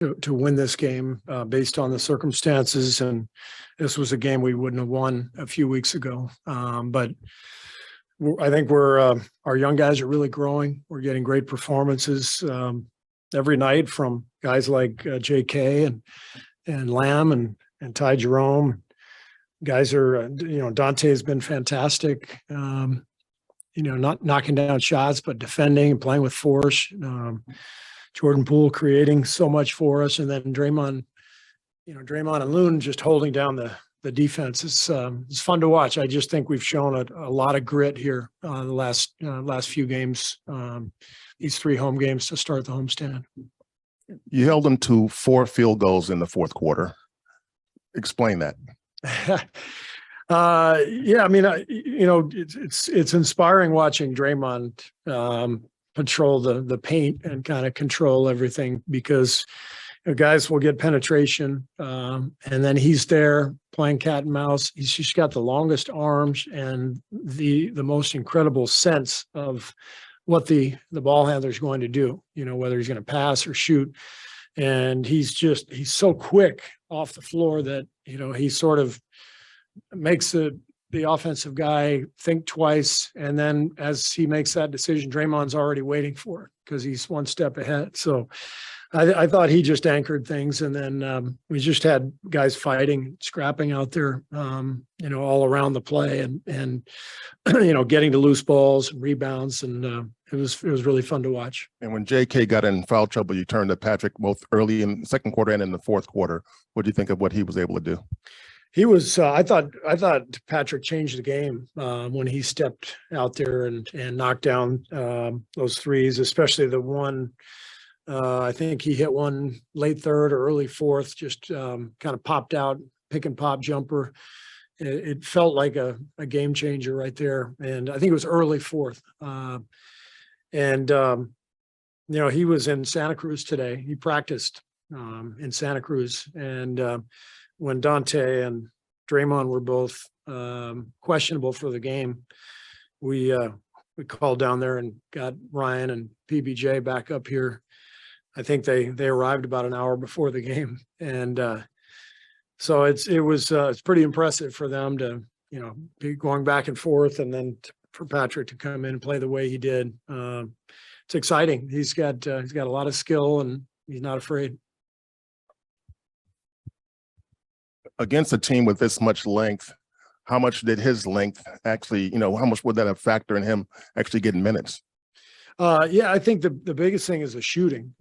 to win this game based on the circumstances. And this was a game we wouldn't have won a few weeks ago. But I think our young guys are really growing. We're getting great performances every night from guys like JK and Lamb and Ty Jerome. Guys are, Dante has been fantastic. Not knocking down shots, but defending and playing with force. Jordan Poole creating so much for us, and then Draymond and Loon just holding down the defense. It's fun to watch. I just think we've shown a lot of grit here the last few games, these 3 home games to start the homestand. You held them to 4 field goals in the fourth quarter. Explain that. Yeah, I mean, it's inspiring watching Draymond patrol the paint and kind of control everything, because guys will get penetration and then he's there playing cat and mouse. He's just got the longest arms and the most incredible sense of what the ball handler is going to do, whether he's going to pass or shoot. And he's so quick off the floor that, he sort of makes the offensive guy think twice. And then as he makes that decision, Draymond's already waiting for it because he's one step ahead. So I thought he just anchored things. And then we just had guys fighting, scrapping out there, all around the play and getting to loose balls and rebounds. And it was really fun to watch. And when JK got in foul trouble, you turned to Patrick both early in the second quarter and in the fourth quarter. What do you think of what he was able to do? He was. I thought Patrick changed the game when he stepped out there and knocked down those threes, especially the one. I think he hit one late third or early fourth, just kind of popped out, pick and pop jumper. It felt like a game changer right there, and I think it was early fourth. He was in Santa Cruz today. He practiced in Santa Cruz, and when Dante and Draymond were both questionable for the game, we called down there and got Ryan and PBJ back up here. I think they arrived about an hour before the game, and so it's pretty impressive for them to be going back and forth, and then for Patrick to come in and play the way he did. It's exciting. He's got a lot of skill, and he's not afraid. Against a team with this much length, how much did his length actually, how much would that have factor in him actually getting minutes? Yeah, I think the biggest thing is the shooting,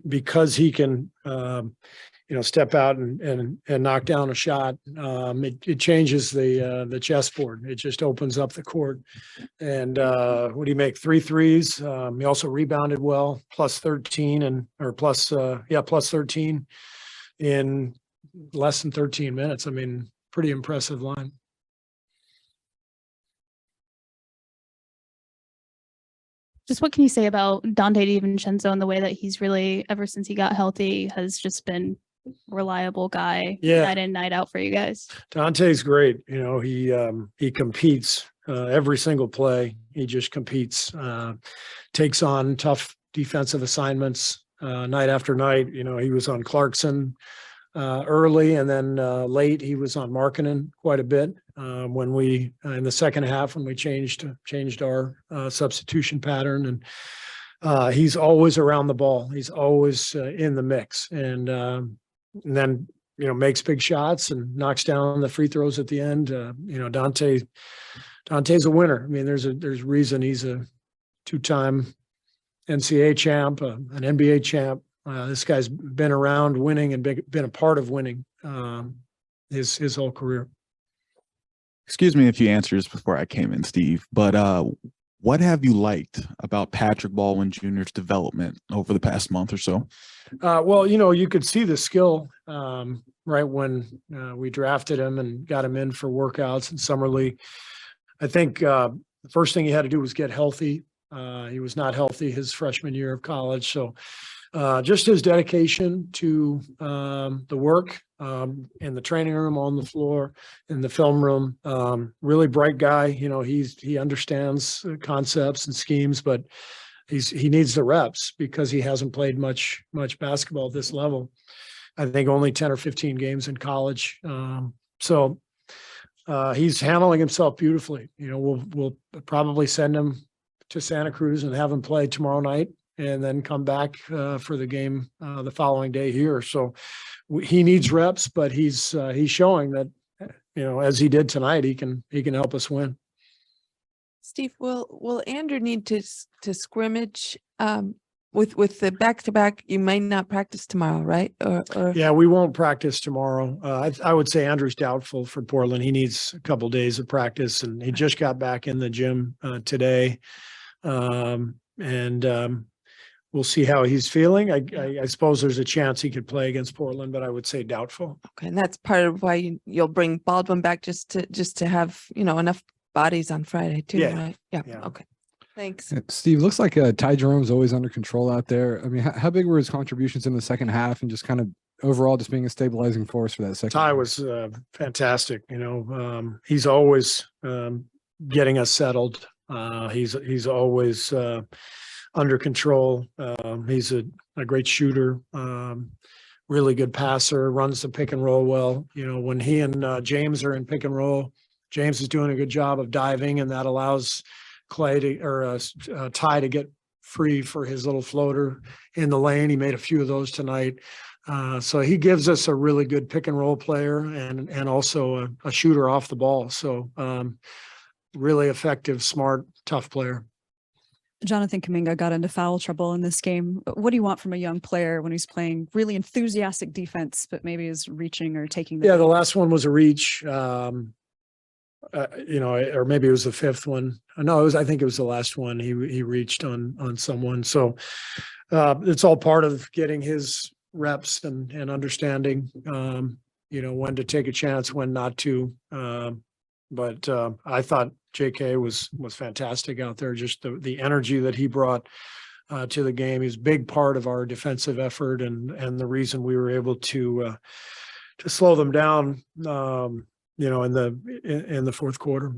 because he can, step out and knock down a shot. It changes the chessboard. It just opens up the court. And what do you make? 3 threes. He also rebounded well, plus 13 plus 13 in less than 13 minutes. I mean, pretty impressive line. Just what can you say about Dante DiVincenzo and the way that he's really, ever since he got healthy, has just been a reliable guy, night in, night out for you guys? Dante's great. He competes every single play. He just competes, takes on tough defensive assignments night after night. He was on Clarkson early, and then late he was on Markkanen quite a bit when we in the second half when we changed our substitution pattern. And he's always around the ball. He's always in the mix, and then makes big shots and knocks down the free throws at the end. Dante's a winner. I mean, there's reason he's a 2-time NCAA champ, an NBA champ. This guy's been around winning and been a part of winning his whole career. Excuse me if you answered this before I came in, Steve, but what have you liked about Patrick Baldwin Jr.'s development over the past month or so? Well, you could see the skill right when we drafted him and got him in for workouts in summer league. I think the first thing he had to do was get healthy. He was not healthy his freshman year of college, so just his dedication to the work in the training room, on the floor, in the film room. Really bright guy. He understands concepts and schemes, but he needs the reps because he hasn't played much basketball at this level. I think only 10 or 15 games in college. So he's handling himself beautifully. You know, we'll probably send him to Santa Cruz and have him play tomorrow night, and then come back for the game the following day here. So he needs reps, but he's showing that, you know, as he did tonight, he can help us win. Steve, will Andrew need to scrimmage with the back-to-back? You might not practice tomorrow, right? Or Yeah, we won't practice tomorrow. I would say Andrew's doubtful for Portland. He needs a couple days of practice, and he just got back in the gym today. We'll see how he's feeling. I suppose there's a chance he could play against Portland, but I would say doubtful. Okay, and that's part of why you'll bring Baldwin back just to have, you know, enough bodies on Friday too, Yeah. right? Yeah. Yeah. Okay. Thanks. Steve, looks like Ty Jerome's always under control out there. I mean, how big were his contributions in the second half, and just kind of overall just being a stabilizing force for that second Ty half? was fantastic. You know, he's always getting us settled. He's always under control. He's a great shooter, really good passer, runs the pick and roll well. You know, when he and James are in pick and roll, James is doing a good job of diving, and that allows Ty to get free for his little floater in the lane. He made a few of those tonight. So he gives us a really good pick and roll player, and also a shooter off the ball. So really effective, smart, tough player. Jonathan Kuminga got into foul trouble in this game. What do you want from a young player when he's playing really enthusiastic defense, but maybe is reaching or taking the— Yeah, the last one was a reach. You know, or maybe it was the fifth one. No, I think it was the last one. He reached on someone. So it's all part of getting his reps and understanding, you know, when to take a chance, when not to. But I thought JK was fantastic out there. Just the energy that he brought to the game. He's a big part of our defensive effort, and the reason we were able to slow them down, you know, in the fourth quarter.